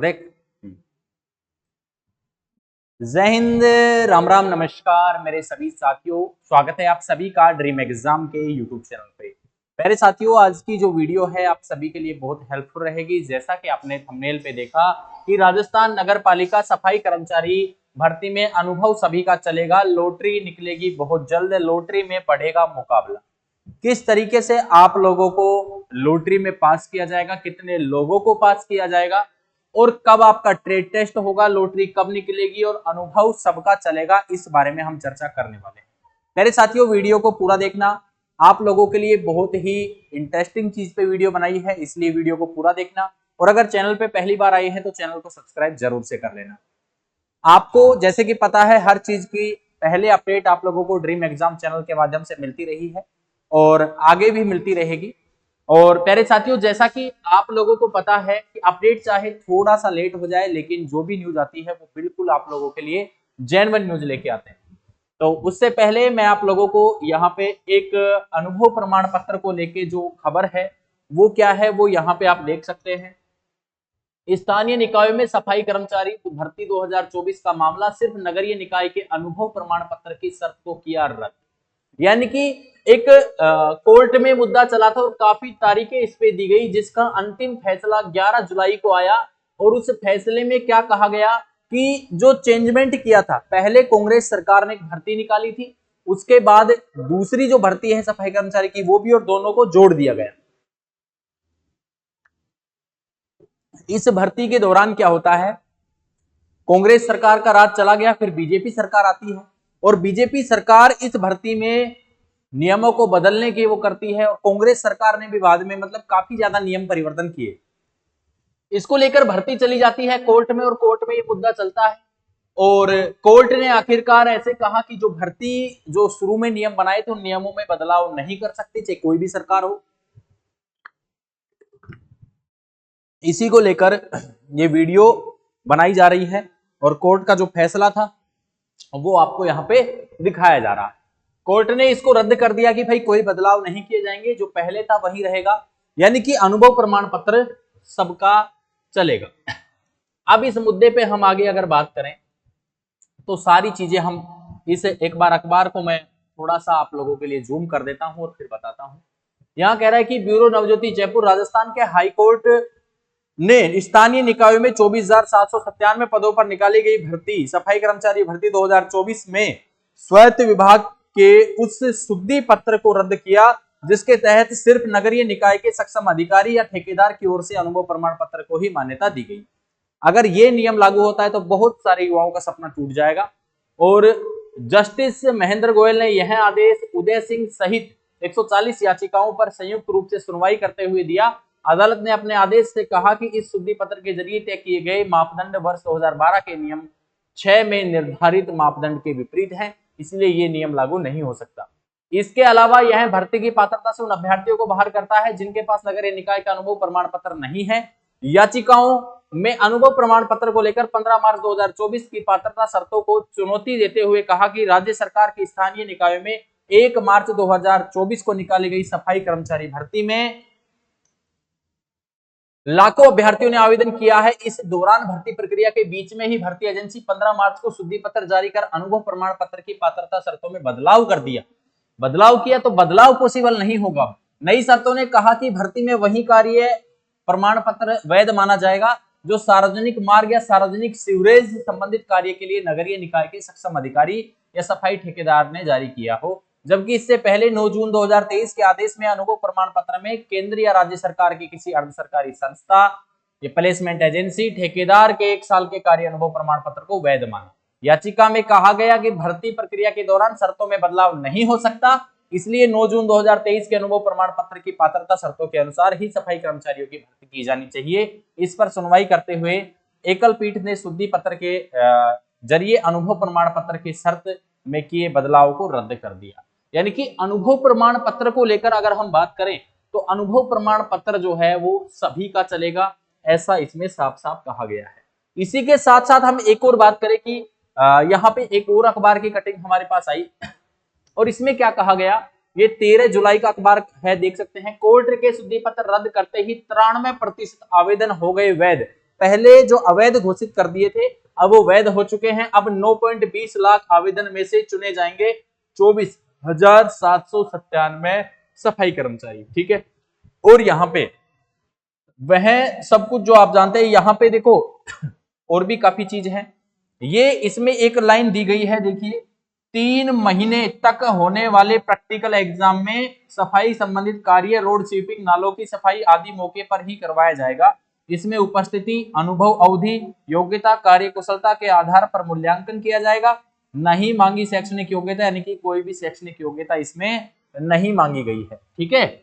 Break. जय हिंद, राम राम, नमस्कार मेरे सभी साथियों। स्वागत है आप सभी का ड्रीम एग्जाम के यूट्यूब चैनल पे। प्यारे साथियों, आज की जो वीडियो है आप सभी के लिए बहुत हेल्पफुल रहेगी। जैसा कि आपने थंबनेल पे देखा कि राजस्थान नगर पालिका सफाई कर्मचारी भर्ती में अनुभव सभी का चलेगा, लॉटरी निकलेगी बहुत जल्द, लॉटरी में बढ़ेगा मुकाबला। किस तरीके से आप लोगों को लॉटरी में पास किया जाएगा, कितने लोगों को पास किया जाएगा और कब आपका ट्रेड टेस्ट होगा, लॉटरी कब निकलेगी और अनुभव सबका चलेगा, इस बारे में हम चर्चा करने वाले हैं। मेरे साथियों, वीडियो को पूरा देखना। आप लोगों के लिए बहुत ही इंटरेस्टिंग चीज पे वीडियो बनाई है, इसलिए वीडियो को पूरा देखना। और अगर चैनल पे पहली बार आए हैं तो चैनल को सब्सक्राइब जरूर से कर लेना। आपको जैसे कि पता है, हर चीज की पहले अपडेट आप लोगों को ड्रीम एग्जाम चैनल के माध्यम से मिलती रही है और आगे भी मिलती रहेगी। और प्यारे साथियों, जैसा कि आप लोगों को पता है कि अपडेट चाहे थोड़ा सा लेट हो जाए, लेकिन जो भी न्यूज आती है वो बिल्कुल आप लोगों के लिए जेन्युइन न्यूज लेके आते हैं। तो उससे पहले मैं आप लोगों को यहाँ पे एक अनुभव प्रमाण पत्र को लेके जो खबर है वो क्या है, वो यहाँ पे आप देख सकते हैं। स्थानीय निकायों में सफाई कर्मचारी भर्ती 2024 का मामला, सिर्फ नगरीय निकाय के अनुभव प्रमाण पत्र की शर्त को किया रद्द। यानी कि एक कोर्ट में मुद्दा चला था और काफी तारीखें इस पे दी गई, जिसका अंतिम फैसला 11 जुलाई को आया। और उस फैसले में क्या कहा गया कि जो चेंजमेंट किया था, पहले कांग्रेस सरकार ने एक भर्ती निकाली थी, उसके बाद दूसरी जो भर्ती है सफाई कर्मचारी की वो भी, और दोनों को जोड़ दिया गया। इस भर्ती के दौरान क्या होता है, कांग्रेस सरकार का राज चला गया, फिर बीजेपी सरकार आती है और बीजेपी सरकार इस भर्ती में नियमों को बदलने की वो करती है। और कांग्रेस सरकार ने भी बाद में मतलब काफी ज्यादा नियम परिवर्तन किए। इसको लेकर भर्ती चली जाती है कोर्ट में और कोर्ट में ये मुद्दा चलता है। और कोर्ट ने आखिरकार ऐसे कहा कि जो भर्ती जो शुरू में नियम बनाए थे उन नियमों में बदलाव नहीं कर सकती, चाहे कोई भी सरकार हो। इसी को लेकर ये वीडियो बनाई जा रही है और कोर्ट का जो फैसला था वो आपको यहाँ पे दिखाया जा रहा है। कोर्ट ने इसको रद्द कर दिया कि भाई कोई बदलाव नहीं किए जाएंगे, जो पहले था वही रहेगा, यानी कि अनुभव प्रमाण पत्र सबका चलेगा। अब इस मुद्दे पे हम आगे अगर बात करें तो सारी चीजें हम इस एक बार अखबार को मैं थोड़ा सा आप लोगों के लिए जूम कर देता हूं और फिर बताता हूं। यहां कह रहा है कि ब्यूरो नवज्योति जयपुर, राजस्थान के हाईकोर्ट ने स्थानीय निकायों में 24,797 पदों पर निकाली गई भर्ती, सफाई कर्मचारी भर्ती 2024 में स्वायत्त विभाग के उस शुद्धि पत्र को रद्द किया, जिसके तहत सिर्फ नगरीय निकाय के सक्षम अधिकारी या ठेकेदार की ओर से अनुभव प्रमाण पत्र को ही मान्यता दी गई। अगर ये नियम लागू होता है तो बहुत सारे युवाओं का सपना टूट जाएगा। और जस्टिस महेंद्र गोयल ने यह आदेश उदय सिंह सहित 140 याचिकाओं पर संयुक्त रूप से सुनवाई करते हुए दिया। अदालत ने अपने आदेश से कहा कि इस शुद्धि पत्र के जरिए तय किए गए मापदंड वर्ष 2012 के नियम 6 में निर्धारित मापदंड के विपरीत हैं, इसलिए ये नियम लागू नहीं हो सकता। इसके अलावा यह भर्ती की पात्रता से उन अभ्यर्थियों को बाहर करता है जिनके पास नगरीय निकाय का अनुभव प्रमाण पत्र नहीं है। याचिकाओं में अनुभव प्रमाण पत्र को लेकर 15 मार्च 2024 की पात्रता शर्तों को चुनौती देते हुए कहा कि राज्य सरकार की स्थानीय निकायों में 1 मार्च 2024 को निकाली गई सफाई कर्मचारी भर्ती में लाखों अभ्यर्थियों ने आवेदन किया है। इस दौरान भर्ती प्रक्रिया के बीच में ही भर्ती एजेंसी 15 मार्च को शुद्धि पत्र जारी कर अनुभव प्रमाण पत्र की पात्रता शर्तों में बदलाव कर दिया। बदलाव किया तो बदलाव पॉसिबल नहीं होगा। नई शर्तों ने कहा कि भर्ती में वही कार्य प्रमाण पत्र वैध माना जाएगा जो सार्वजनिक मार्ग या सार्वजनिक सीवरेज संबंधित कार्य के लिए नगरीय निकाय के सक्षम अधिकारी या सफाई ठेकेदार ने जारी किया हो। जबकि इससे पहले 9 जून 2023 के आदेश में अनुभव प्रमाण पत्र में केंद्र या राज्य सरकार की किसी अर्ध सरकारी संस्था या प्लेसमेंट एजेंसी ठेकेदार के 1 साल के कार्य अनुभव प्रमाण पत्र को वैध माना। याचिका में कहा गया कि भर्ती प्रक्रिया के दौरान शर्तों में बदलाव नहीं हो सकता, इसलिए 9 जून 2023 के अनुभव प्रमाण पत्र की पात्रता शर्तों के अनुसार ही सफाई कर्मचारियों की भर्ती की जानी चाहिए। इस पर सुनवाई करते हुए एकल पीठ ने शुद्धि पत्र के जरिए अनुभव प्रमाण पत्र की शर्त में किए बदलाव को रद्द कर दिया। यानी कि अनुभव प्रमाण पत्र को लेकर अगर हम बात करें तो अनुभव प्रमाण पत्र जो है वो सभी का चलेगा, ऐसा इसमें साफ साफ कहा गया है। इसी के साथ साथ हम एक और बात करें कि यहाँ पे एक और अखबार की कटिंग हमारे पास आई और इसमें क्या कहा गया, ये 13 जुलाई का अखबार है, देख सकते हैं। कोर्ट के शुद्धि पत्र रद्द करते ही 93% आवेदन हो गए वैध। पहले जो अवैध घोषित कर दिए थे अब वो वैध हो चुके हैं। अब 9.20 लाख आवेदन में से चुने जाएंगे 24,797 सफाई कर्मचारी, ठीक है। और यहाँ पे वह सब कुछ जो आप जानते हैं, यहाँ पे देखो और भी काफी चीज है। ये इसमें एक लाइन दी गई है, देखिए 3 महीने तक होने वाले प्रैक्टिकल एग्जाम में सफाई संबंधित कार्य रोड स्वीपिंग, नालों की सफाई आदि मौके पर ही करवाया जाएगा। इसमें उपस्थिति, अनुभव अवधि, योग्यता, कार्यकुशलता के आधार पर मूल्यांकन किया जाएगा। नहीं मांगी शैक्षणिक योग्यता, यानी कि कोई भी शैक्षणिक योग्यता इसमें नहीं मांगी गई है, ठीक है।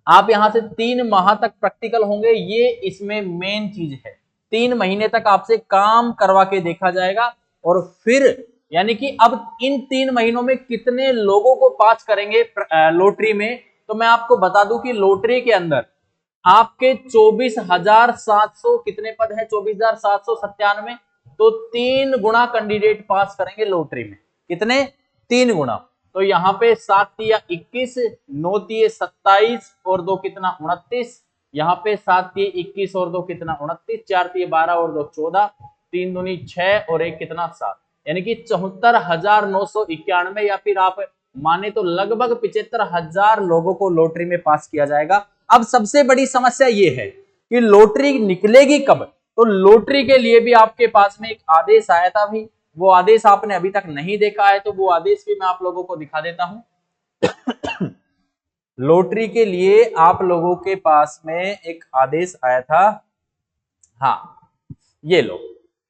आप यहां से 3 माह तक प्रैक्टिकल होंगे, ये इसमें मेन चीज है। 3 महीने तक आपसे काम करवा के देखा जाएगा और फिर यानी कि अब इन 3 महीनों में कितने लोगों को पास करेंगे लॉटरी में, तो मैं आपको बता दूं कि लॉटरी के अंदर आपके 24,700 कितने पद है, 24,797, तो 3 गुना कैंडिडेट पास करेंगे लॉटरी में। कितने? 3 गुना। तो यहाँ पे 7 तिया 21, 9 तिये 27 और 2 कितना 29, यहाँ पे 7 तिये 21 और 2 कितना 29, 4 तिये 12 और 2 14, 3 दूनी 6 और 1 कितना 7, यानी कि 74,991 या फिर आप माने तो लगभग 75,000 लोगों को लॉटरी में पास किया जाएगा। अब सबसे बड़ी समस्या ये है कि लॉटरी निकलेगी कब, तो लॉटरी के लिए भी आपके पास में एक आदेश आया था भाई, वो आदेश आपने अभी तक नहीं देखा है तो वो आदेश भी मैं आप लोगों को दिखा देता हूं। लॉटरी के लिए आप लोगों के पास में एक आदेश आया था, हाँ ये लो,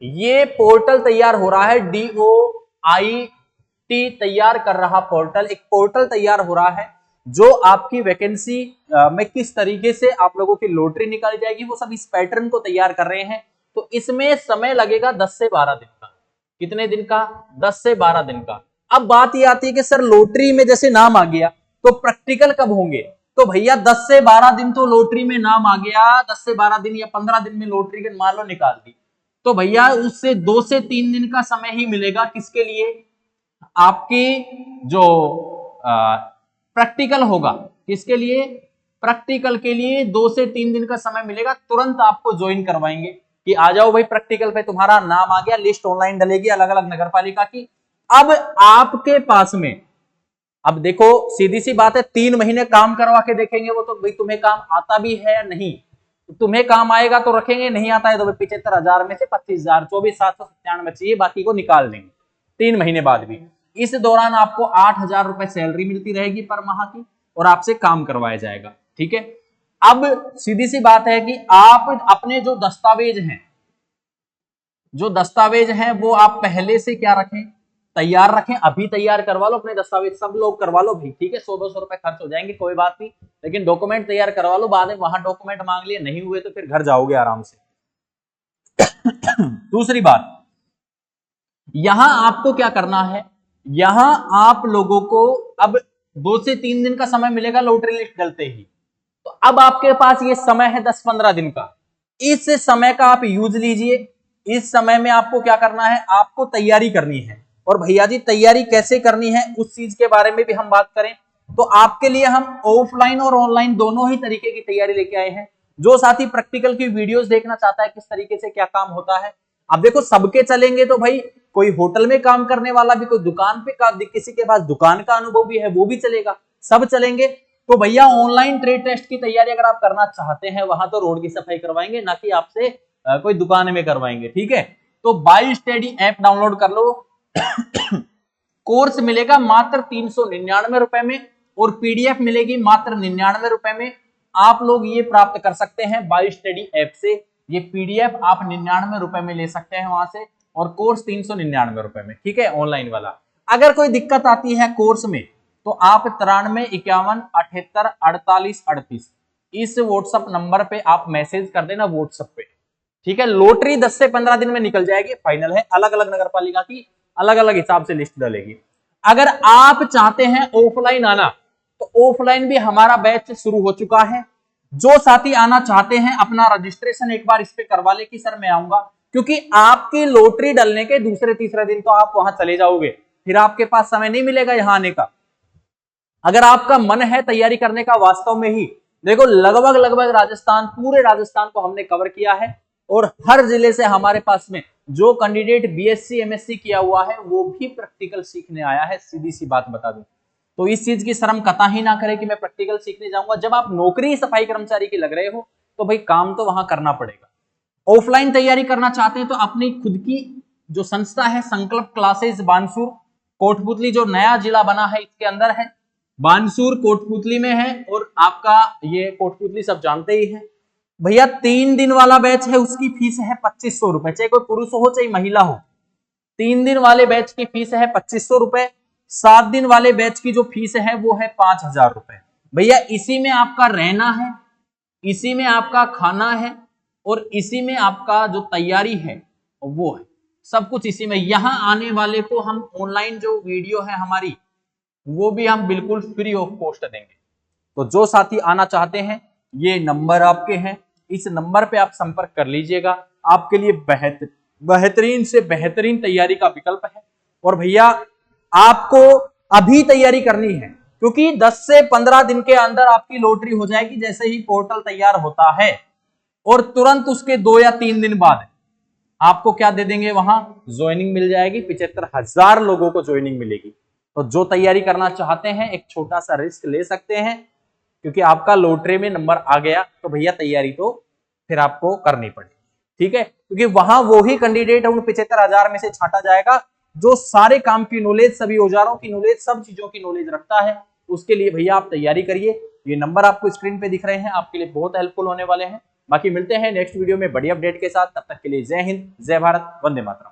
ये पोर्टल तैयार हो रहा है, DOIT तैयार कर रहा पोर्टल, एक पोर्टल तैयार हो रहा है जो आपकी वैकेंसी में किस तरीके से आप लोगों की लॉटरी निकाली जाएगी वो सब इस पैटर्न को तैयार कर रहे हैं। तो इसमें समय लगेगा 10 से 12 दिन का। कितने दिन का? 10 से 12 दिन का। अब बात ये आती है कि सर लॉटरी में जैसे नाम आ गया तो प्रैक्टिकल कब होंगे, तो भैया 10 से 12 दिन तो लॉटरी में नाम आ गया, 10 से 12 दिन या 15 दिन में लॉटरी के मान लो निकाल दी, तो भैया उससे 2 से 3 दिन का समय ही मिलेगा किसके लिए, आपकी जो प्रैक्टिकल होगा, किसके लिए? प्रैक्टिकल के लिए 2 से 3 दिन का समय मिलेगा, तुरंत आपको ज्वाइन करवाएंगे कि आ जाओ भाई प्रैक्टिकल पे, तुम्हारा नाम आ गया, लिस्ट ऑनलाइन डलेगी अलग अलग नगर पालिका की। अब आपके पास में, अब देखो सीधी सी बात है, 3 महीने काम करवा के देखेंगे वो तो भाई तुम्हें काम आता भी है या नहीं, तुम्हें काम आएगा तो रखेंगे, नहीं आता है तो 75,000 में से 25,000 24,797 चाहिए, बाकी को निकाल देंगे 3 महीने बाद भी। इस दौरान आपको 8,000 रुपए सैलरी मिलती रहेगी पर माह की और आपसे काम करवाया जाएगा, ठीक है। अब सीधी सी बात है कि आप अपने जो दस्तावेज हैं वो आप पहले से क्या रखें, तैयार रखें, अभी तैयार करवा लो अपने दस्तावेज, सब लोग करवा लो भाई, ठीक है। 100-200 रुपए खर्च हो जाएंगे कोई बात नहीं, लेकिन डॉक्यूमेंट तैयार करवा लो, बाद में वहां डॉक्यूमेंट मांग लिए नहीं हुए तो फिर घर जाओगे आराम से। दूसरी बात, यहां आपको क्या करना है, यहां आप लोगों को अब 2 से 3 दिन का समय मिलेगा लॉटरी लिस्ट डलते ही, तो अब आपके पास ये समय है 10-15 दिन का, इस समय का आप यूज लीजिए। इस समय में आपको क्या करना है, आपको तैयारी करनी है। और भैया जी तैयारी कैसे करनी है उस चीज के बारे में भी हम बात करें तो आपके लिए हम ऑफलाइन और ऑनलाइन दोनों ही तरीके की तैयारी लेके आए हैं। जो साथी प्रैक्टिकल की वीडियोस देखना चाहता है किस तरीके से क्या काम होता है, अब देखो सबके चलेंगे तो भाई कोई होटल में काम करने वाला भी, कोई दुकान पे किसी के पास दुकान का अनुभव भी है वो भी चलेगा, सब चलेंगे। तो भैया ऑनलाइन ट्रेड टेस्ट की तैयारी अगर आप करना चाहते हैं वहां तो रोड की सफाई करवाएंगे, ना कि आपसे कोई दुकान में करवाएंगे, ठीक है। तो बाई स्टडी ऐप डाउनलोड कर लो। कोर्स मिलेगा मात्र 399 रुपए में और पीडीएफ मिलेगी मात्र 99 रुपए में। आप लोग ये प्राप्त कर सकते हैं बाई स्टडी ऐप से, ये पीडीएफ आप 99 रुपए में ले सकते हैं वहां से, और कोर्स 399 रुपए में, ठीक है, ऑनलाइन वाला। अगर कोई दिक्कत आती है कोर्स में तो आप 93 51 78 48 38 इस व्हाट्सएप नंबर पे आप मैसेज कर देना व्हाट्सएप पे, ठीक है। लॉटरी 10 से 15 दिन में निकल जाएगी, फाइनल है, अलग अलग नगर पालिका की अलग अलग हिसाब से लिस्ट डलेगी। अगर आप चाहते हैं ऑफलाइन आना तो ऑफलाइन भी हमारा बैच शुरू हो चुका है। जो साथी आना चाहते हैं अपना रजिस्ट्रेशन एक बार इस पे करवा ले कि सर मैं आऊंगा, क्योंकि आपकी लॉटरी डलने के दूसरे तीसरे दिन तो आप वहां चले जाओगे, फिर आपके पास समय नहीं मिलेगा यहां आने का। अगर आपका मन है तैयारी करने का वास्तव में ही, देखो लगभग राजस्थान, पूरे राजस्थान को हमने कवर किया है, और हर जिले से हमारे पास में जो कैंडिडेट बीएससी एमएससी किया हुआ है वो भी प्रैक्टिकल सीखने आया है। सीधी सी बात बता दूं तो इस चीज की शर्म कतई ना करे कि मैं प्रैक्टिकल सीखने जाऊंगा। जब आप नौकरी सफाई कर्मचारी की लग रहे हो तो भाई काम तो वहां करना पड़ेगा। ऑफलाइन तैयारी करना चाहते हैं तो अपनी खुद की जो संस्था है संकल्प क्लासेस बानसूर कोटपुतली, जो नया जिला बना है इसके अंदर है, बानसूर कोटपुतली में है। और आपका ये कोटपुतली सब जानते ही हैं भैया। 3 दिन वाला बैच है उसकी फीस है 2500 रुपए, चाहे कोई पुरुष हो चाहे महिला हो। 3 दिन वाले बैच की फीस है 2500 रुपए। 7 दिन वाले बैच की जो फीस है वो है 5000 रुपए। भैया इसी में आपका रहना है, इसी में आपका खाना है और इसी में आपका जो तैयारी है वो है, सब कुछ इसी में। यहां आने वाले को हम ऑनलाइन जो वीडियो है हमारी वो भी हम बिल्कुल फ्री ऑफ कॉस्ट देंगे। तो जो साथी आना चाहते हैं ये नंबर आपके हैं, इस नंबर पे आप संपर्क कर लीजिएगा। आपके लिए बेहतरीन से बेहतरीन तैयारी का विकल्प है। और भैया आपको अभी तैयारी करनी है क्योंकि 10 से 15 दिन के अंदर आपकी लॉटरी हो जाएगी जैसे ही पोर्टल तैयार होता है। और तुरंत उसके 2 या 3 दिन बाद आपको क्या दे देंगे, वहां ज्वाइनिंग मिल जाएगी। 75,000 लोगों को ज्वाइनिंग मिलेगी। तो जो तैयारी करना चाहते हैं एक छोटा सा रिस्क ले सकते हैं क्योंकि आपका लॉटरी में नंबर आ गया तो भैया तैयारी तो फिर आपको करनी पड़ेगी, ठीक है। क्योंकि वहां वो ही कैंडिडेट उन 75,000 में से छांटा जाएगा जो सारे काम की नॉलेज, सभी औजारों की नॉलेज, सब चीजों की नॉलेज रखता है। उसके लिए भैया आप तैयारी करिए। ये नंबर आपको स्क्रीन पे दिख रहे हैं, आपके लिए बहुत हेल्पफुल होने वाले हैं। बाकी मिलते हैं नेक्स्ट वीडियो में बड़ी अपडेट के साथ। तब तक के लिए जय हिंद, जय भारत, वंदे मातरम।